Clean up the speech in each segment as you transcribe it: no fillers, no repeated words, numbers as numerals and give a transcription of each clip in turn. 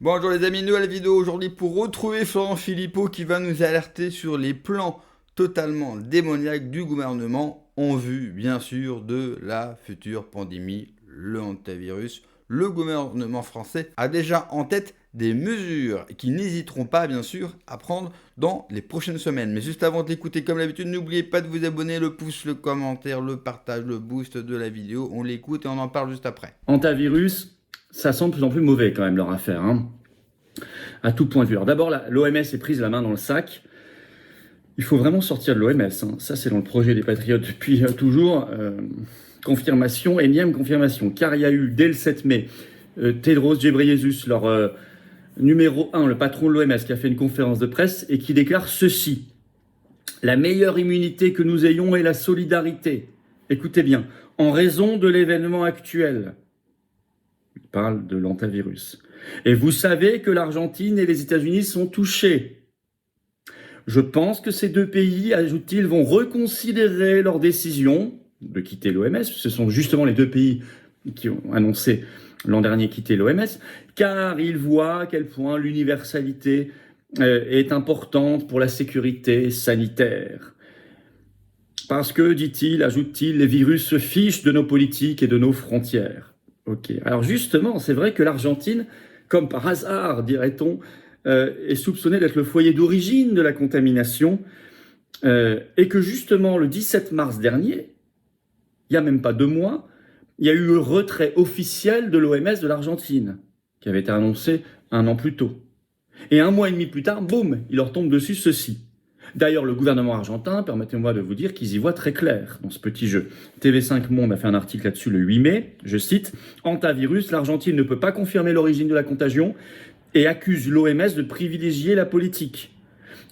Bonjour les amis, nouvelle vidéo aujourd'hui pour retrouver Florent Philippot qui va nous alerter sur les plans totalement démoniaques du gouvernement en vue bien sûr de la future pandémie, le hantavirus. Le gouvernement français a déjà en tête des mesures qui n'hésiteront pas bien sûr à prendre dans les prochaines semaines. Mais juste avant de l'écouter comme d'habitude, n'oubliez pas de vous abonner, le pouce, le commentaire, le partage, le boost de la vidéo. On l'écoute et on en parle juste après. Hantavirus, ça sent de plus en plus mauvais quand même leur affaire, hein, à tout point de vue. Alors d'abord, l'OMS est prise la main dans le sac. Il faut vraiment sortir de l'OMS, hein. Ça c'est dans le projet des Patriotes depuis toujours. Confirmation, énième confirmation, car il y a eu dès le 7 mai, Tedros Ghebreyesus, leur numéro 1, le patron de l'OMS, qui a fait une conférence de presse et qui déclare ceci. La meilleure immunité que nous ayons est la solidarité. Écoutez bien, en raison de l'événement actuel. Il parle de l'hantavirus. Et vous savez que l'Argentine et les États-Unis sont touchés. Je pense que ces deux pays, ajoute-t-il, vont reconsidérer leur décision de quitter l'OMS. Ce sont justement les deux pays qui ont annoncé l'an dernier quitter l'OMS, car ils voient à quel point l'universalité est importante pour la sécurité sanitaire. Parce que, dit-il, ajoute-t-il, les virus se fichent de nos politiques et de nos frontières. Ok. Alors justement, c'est vrai que l'Argentine, comme par hasard, dirait-on, est soupçonnée d'être le foyer d'origine de la contamination, et que justement, le 17 mars dernier, il n'y a même pas 2 mois, il y a eu le retrait officiel de l'OMS de l'Argentine, qui avait été annoncé 1 an plus tôt. Et 1 mois et demi plus tard, boum, il leur tombe dessus ceci. D'ailleurs, le gouvernement argentin, permettez-moi de vous dire qu'ils y voient très clair dans ce petit jeu. TV5 Monde a fait un article là-dessus le 8 mai, je cite, « Hantavirus, l'Argentine ne peut pas confirmer l'origine de la contagion et accuse l'OMS de privilégier la politique.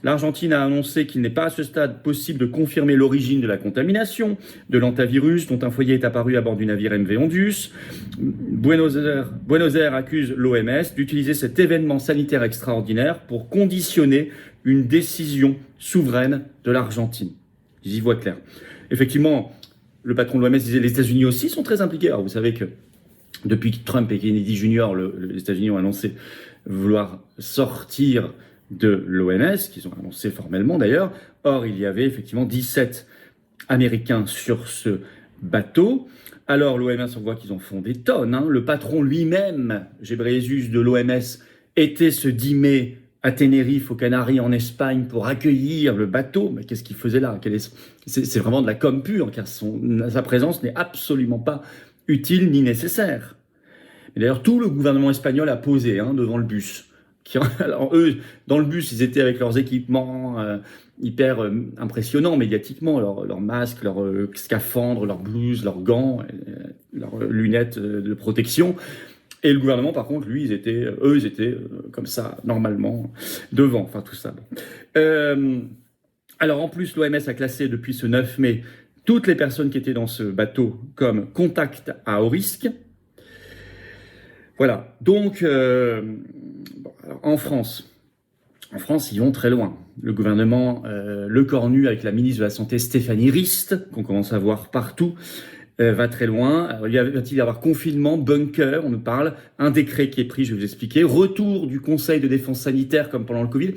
L'Argentine a annoncé qu'il n'est pas à ce stade possible de confirmer l'origine de la contamination de l'hantavirus, dont un foyer est apparu à bord du navire MV Ondius. Buenos Aires accuse l'OMS d'utiliser cet événement sanitaire extraordinaire pour conditionner une décision souveraine de l'Argentine. » Ils y voient clair. Effectivement, le patron de l'OMS disait les États-Unis aussi sont très impliqués. Alors vous savez que depuis que Trump et Kennedy Jr., les États-Unis ont annoncé vouloir sortir de l'OMS, qu'ils ont annoncé formellement d'ailleurs. Or, il y avait effectivement 17 Américains sur ce bateau. Alors, l'OMS, on voit qu'ils en font des tonnes, hein. Le patron lui-même, Ghebreyesus de l'OMS, était ce 10 mai à Tenerife, aux Canaries, en Espagne, pour accueillir le bateau. Mais qu'est-ce qu'il faisait là? C'est vraiment de la com pure, car sa présence n'est absolument pas utile ni nécessaire. Et d'ailleurs, tout le gouvernement espagnol a posé devant le bus. Alors eux, dans le bus, ils étaient avec leurs équipements hyper impressionnants médiatiquement, leurs masques, leurs scaphandres, leurs blouses, leurs gants, leurs lunettes de protection. Et le gouvernement, par contre, lui, ils étaient comme ça, normalement, devant, enfin tout ça. Alors en plus, l'OMS a classé depuis ce 9 mai toutes les personnes qui étaient dans ce bateau comme contact à haut risque. Voilà, donc alors, en France, ils vont très loin. Le gouvernement, le cornu avec la ministre de la Santé Stéphanie Rist, qu'on commence à voir partout, va très loin. Alors, va-t-il y avoir confinement, bunker, on nous parle, un décret qui est pris, je vais vous expliquer, retour du Conseil de défense sanitaire comme pendant le Covid.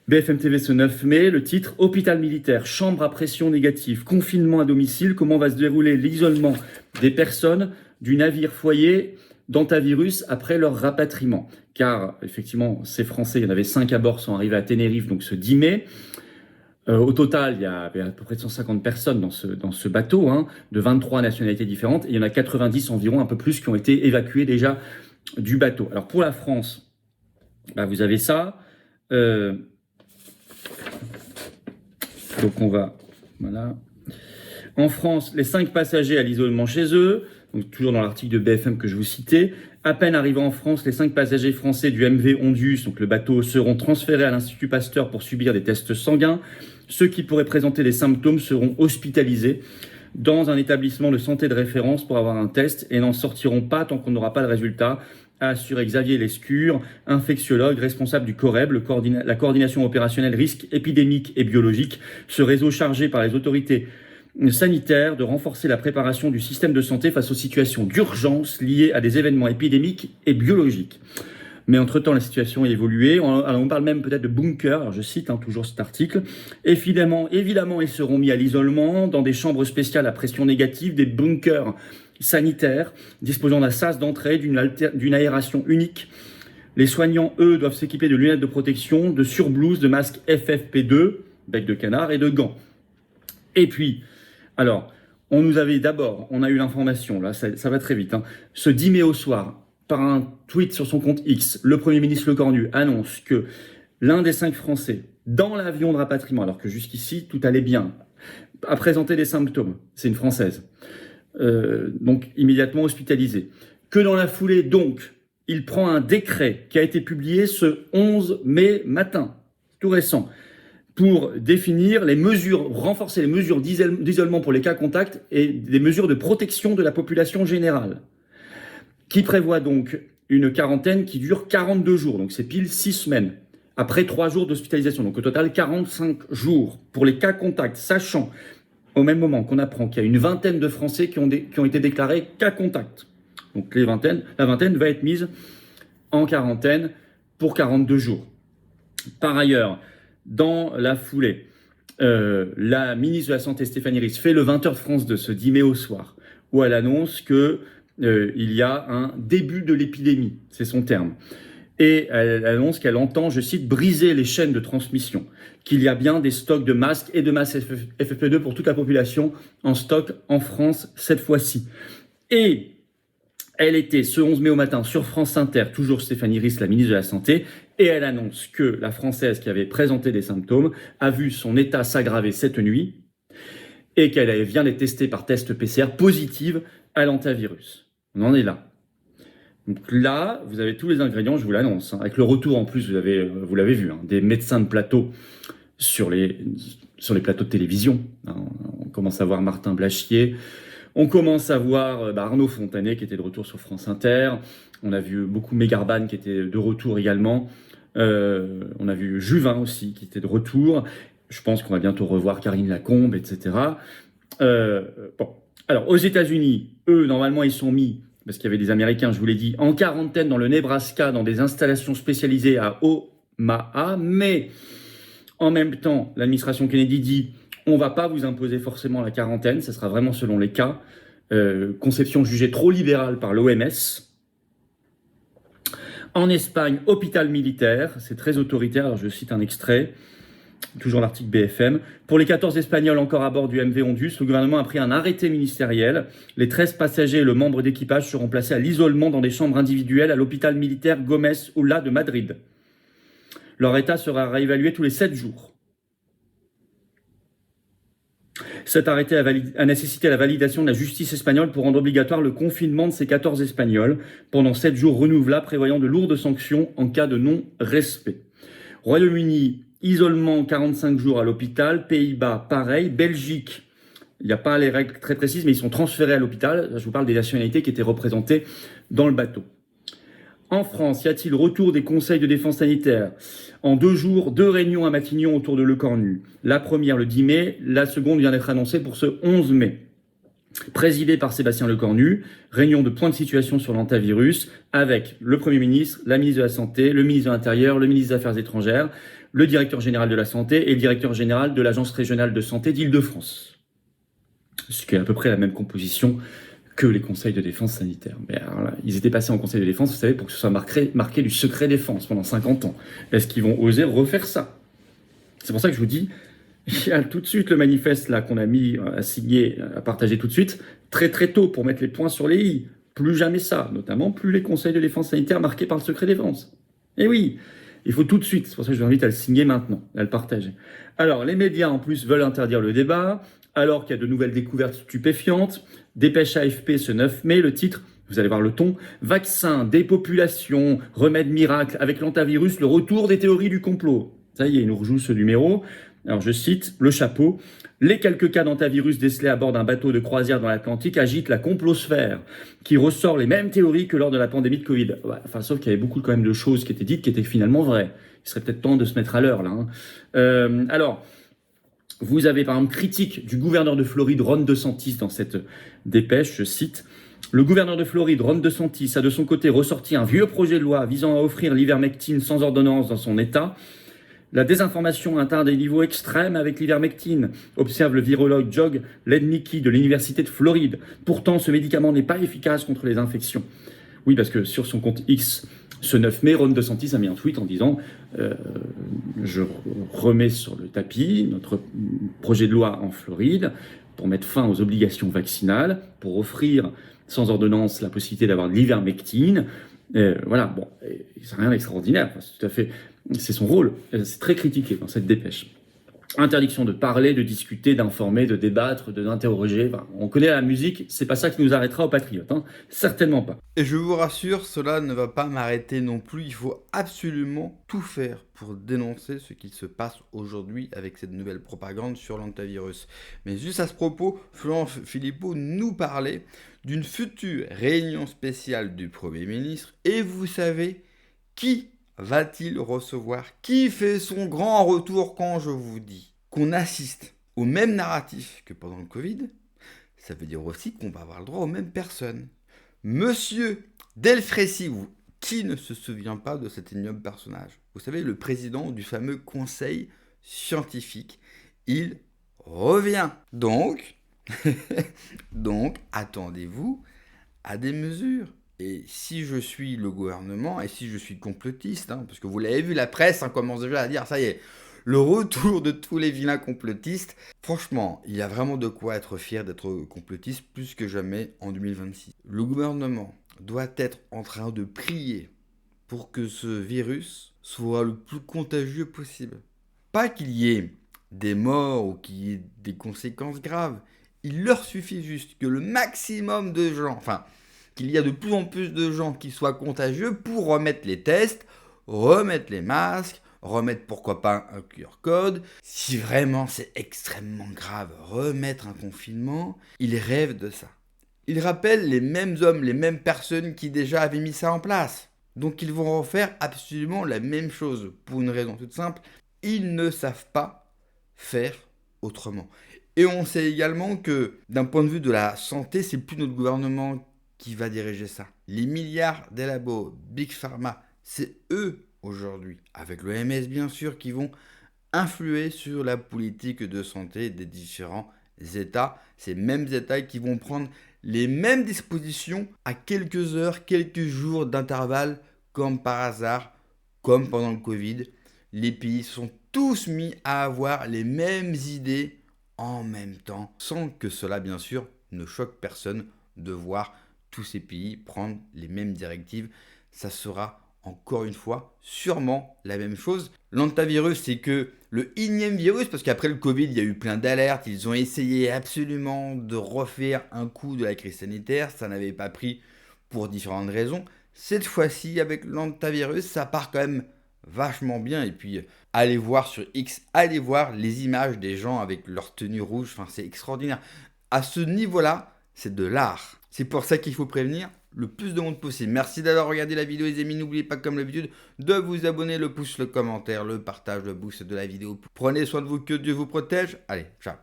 BFM TV ce 9 mai, le titre « Hôpital militaire, chambre à pression négative, confinement à domicile, comment va se dérouler l'isolement des personnes du navire foyer d'hantavirus après leur rapatriement ?» Car effectivement, ces Français, il y en avait 5 à bord, sont arrivés à Tenerife donc ce 10 mai. Au total, il y avait à peu près 150 personnes dans ce bateau, de 23 nationalités différentes. Et il y en a 90 environ, un peu plus, qui ont été évacués déjà du bateau. Alors pour la France, vous avez ça. Donc on va... Voilà. En France, les 5 passagers à l'isolement chez eux, donc toujours dans l'article de BFM que je vous citais. À peine arrivés en France, les 5 passagers français du MV Ondius, donc le bateau, seront transférés à l'Institut Pasteur pour subir des tests sanguins. Ceux qui pourraient présenter des symptômes seront hospitalisés dans un établissement de santé de référence pour avoir un test et n'en sortiront pas tant qu'on n'aura pas de résultat, a assuré Xavier Lescure, infectiologue responsable du COREB, la coordination opérationnelle risques épidémiques et biologiques, ce réseau chargé par les autorités sanitaire de renforcer la préparation du système de santé face aux situations d'urgence liées à des événements épidémiques et biologiques. Mais entre-temps, la situation a évolué. Alors, on parle même peut-être de bunkers, alors je cite toujours cet article. Évidemment, ils seront mis à l'isolement dans des chambres spéciales à pression négative, des bunkers sanitaires disposant d'un sas d'entrée, d'une aération unique. Les soignants, eux, doivent s'équiper de lunettes de protection, de surblouses, de masques FFP2, bec de canard et de gants. Et puis, alors, on a eu l'information, là, ça va très vite, hein. Ce 10 mai au soir, par un tweet sur son compte X, le Premier ministre Lecornu annonce que l'un des 5 Français, dans l'avion de rapatriement, alors que jusqu'ici, tout allait bien, a présenté des symptômes. C'est une Française. Donc, immédiatement hospitalisée. Que dans la foulée, donc, il prend un décret qui a été publié ce 11 mai matin, tout récent, pour définir les mesures, renforcer les mesures d'isolement pour les cas contacts et des mesures de protection de la population générale, qui prévoit donc une quarantaine qui dure 42 jours, donc c'est pile 6 semaines, après 3 jours d'hospitalisation, donc au total 45 jours pour les cas contacts, sachant au même moment qu'on apprend qu'il y a une vingtaine de Français qui ont été déclarés cas contacts. Donc la vingtaine va être mise en quarantaine pour 42 jours. Par ailleurs, dans la foulée, la ministre de la Santé, Stéphanie Ries, fait le 20h de France de ce 10 mai au soir, où elle annonce qu'il y a un début de l'épidémie, c'est son terme. Et elle annonce qu'elle entend, je cite, briser les chaînes de transmission, qu'il y a bien des stocks de masques et de masques FFP2 pour toute la population en stock en France cette fois-ci. Et elle était ce 11 mai au matin sur France Inter, toujours Stéphanie Ries, la ministre de la Santé, et elle annonce que la Française qui avait présenté des symptômes a vu son état s'aggraver cette nuit et qu'elle vient d'être testée par test PCR positive à l'hantavirus. On en est là. Donc là, vous avez tous les ingrédients, je vous l'annonce. Avec le retour en plus, vous l'avez vu, des médecins de plateau sur les plateaux de télévision. On commence à voir Martin Blachier. On commence à voir Arnaud Fontanet qui était de retour sur France Inter. On a vu beaucoup Mégarban qui était de retour également. On a vu Juvin aussi qui était de retour. Je pense qu'on va bientôt revoir Karine Lacombe, etc. Bon. Alors, aux États-Unis, eux, normalement, ils sont mis, parce qu'il y avait des Américains, je vous l'ai dit, en quarantaine dans le Nebraska, dans des installations spécialisées à Omaha. Mais en même temps, l'administration Kennedy dit on ne va pas vous imposer forcément la quarantaine, ça sera vraiment selon les cas. Conception jugée trop libérale par l'OMS. En Espagne, hôpital militaire, c'est très autoritaire, alors je cite un extrait, toujours l'article BFM. Pour les 14 Espagnols encore à bord du MV Ondus, le gouvernement a pris un arrêté ministériel. Les 13 passagers et le membre d'équipage seront placés à l'isolement dans des chambres individuelles à l'hôpital militaire Gómez Ulla de Madrid. Leur état sera réévalué tous les 7 jours. Cet arrêté a nécessité la validation de la justice espagnole pour rendre obligatoire le confinement de ces 14 Espagnols pendant 7 jours renouvelables, prévoyant de lourdes sanctions en cas de non-respect. Royaume-Uni, isolement 45 jours à l'hôpital. Pays-Bas, pareil. Belgique, il n'y a pas les règles très précises, mais ils sont transférés à l'hôpital. Je vous parle des nationalités qui étaient représentées dans le bateau. En France, y a-t-il retour des conseils de défense sanitaire? En 2 jours, 2 réunions à Matignon autour de Lecornu. La première le 10 mai, la seconde vient d'être annoncée pour ce 11 mai. Présidée par Sébastien Lecornu, réunion de point de situation sur l'hantavirus avec le Premier ministre, la ministre de la Santé, le ministre de l'Intérieur, le ministre des Affaires étrangères, le directeur général de la Santé et le directeur général de l'Agence régionale de santé d'Île-de-France. Ce qui est à peu près la même composition que les conseils de défense sanitaire. Mais alors là, ils étaient passés en conseil de défense, vous savez, pour que ce soit marqué du secret défense pendant 50 ans. Est-ce qu'ils vont oser refaire ça? C'est pour ça que je vous dis, il y a tout de suite le manifeste là qu'on a mis à signer, à partager tout de suite, très très tôt pour mettre les points sur les i. Plus jamais ça, notamment plus les conseils de défense sanitaire marqués par le secret défense. Et oui, il faut tout de suite, c'est pour ça que je vous invite à le signer maintenant, à le partager. Alors, les médias en plus veulent interdire le débat, alors qu'il y a de nouvelles découvertes stupéfiantes. Dépêche AFP ce 9 mai, le titre, vous allez voir le ton, vaccin, dépopulation, remède miracle, avec l'hantavirus, le retour des théories du complot. Ça y est, il nous rejoue ce numéro. Alors je cite, le chapeau, les quelques cas d'hantavirus décelés à bord d'un bateau de croisière dans l'Atlantique agitent la complosphère, qui ressort les mêmes théories que lors de la pandémie de Covid. Ouais, enfin, sauf qu'il y avait beaucoup quand même de choses qui étaient dites, qui étaient finalement vraies. Il serait peut-être temps de se mettre à l'heure là. Alors, vous avez par exemple critique du gouverneur de Floride, Ron DeSantis, dans cette dépêche, je cite, Le gouverneur de Floride, Ron DeSantis, a de son côté ressorti un vieux projet de loi visant à offrir l'ivermectine sans ordonnance dans son État. La désinformation atteint des niveaux extrêmes avec l'ivermectine, observe le virologue Jog Lednicki de l'Université de Floride. Pourtant, ce médicament n'est pas efficace contre les infections. Oui, parce que sur son compte X, ce 9 mai, Ron DeSantis a mis un tweet en disant je remets sur le tapis notre projet de loi en Floride pour mettre fin aux obligations vaccinales, pour offrir sans ordonnance la possibilité d'avoir de l'ivermectine. Voilà, bon, c'est rien d'extraordinaire, c'est tout à fait, c'est son rôle, c'est très critiqué dans cette dépêche. Interdiction de parler, de discuter, d'informer, de débattre, d'interroger. Enfin, on connaît la musique, c'est pas ça qui nous arrêtera aux patriotes, hein. Certainement pas. Et je vous rassure, cela ne va pas m'arrêter non plus. Il faut absolument tout faire pour dénoncer ce qui se passe aujourd'hui avec cette nouvelle propagande sur l'antivirus. Mais juste à ce propos, Florent Philippot nous parlait d'une future réunion spéciale du Premier ministre. Et vous savez qui va-t-il recevoir? Qui fait son grand retour quand je vous dis qu'on assiste au même narratif que pendant le Covid? Ça veut dire aussi qu'on va avoir le droit aux mêmes personnes. Monsieur Delfrécy, qui ne se souvient pas de cet ignoble personnage? Vous savez, le président du fameux conseil scientifique, il revient. Donc, attendez-vous à des mesures. Et si je suis le gouvernement, et si je suis complotiste, parce que vous l'avez vu, la presse commence déjà à dire, ça y est, le retour de tous les vilains complotistes. Franchement, il y a vraiment de quoi être fier d'être complotiste plus que jamais en 2026. Le gouvernement doit être en train de prier pour que ce virus soit le plus contagieux possible. Pas qu'il y ait des morts ou qu'il y ait des conséquences graves. Il leur suffit juste que le maximum de gens, qu'il y a de plus en plus de gens qui soient contagieux pour remettre les tests, remettre les masques, remettre pourquoi pas un QR code. Si vraiment c'est extrêmement grave, remettre un confinement. Ils rêvent de ça. Ils rappellent les mêmes hommes, les mêmes personnes qui déjà avaient mis ça en place. Donc ils vont refaire absolument la même chose pour une raison toute simple. Ils ne savent pas faire autrement. Et on sait également que d'un point de vue de la santé, c'est plus notre gouvernement qui va diriger ça. Les milliards des labos, Big Pharma, c'est eux aujourd'hui, avec l'OMS bien sûr, qui vont influer sur la politique de santé des différents États. Ces mêmes États qui vont prendre les mêmes dispositions à quelques heures, quelques jours d'intervalle, comme par hasard, comme pendant le Covid. Les pays sont tous mis à avoir les mêmes idées en même temps, sans que cela bien sûr ne choque personne de voir tous ces pays prendre les mêmes directives. Ça sera encore une fois sûrement la même chose. L'antivirus, c'est que le énième virus, parce qu'après le Covid, il y a eu plein d'alertes, ils ont essayé absolument de refaire un coup de la crise sanitaire, ça n'avait pas pris pour différentes raisons. Cette fois-ci, avec l'antivirus, ça part quand même vachement bien. Et puis, allez voir sur X, allez voir les images des gens avec leur tenue rouge, c'est extraordinaire. À ce niveau-là, c'est de l'art. C'est pour ça qu'il faut prévenir le plus de monde possible. Merci d'avoir regardé la vidéo les amis, n'oubliez pas comme d'habitude de vous abonner, le pouce, le commentaire, le partage, le boost de la vidéo. Prenez soin de vous, que Dieu vous protège. Allez, ciao.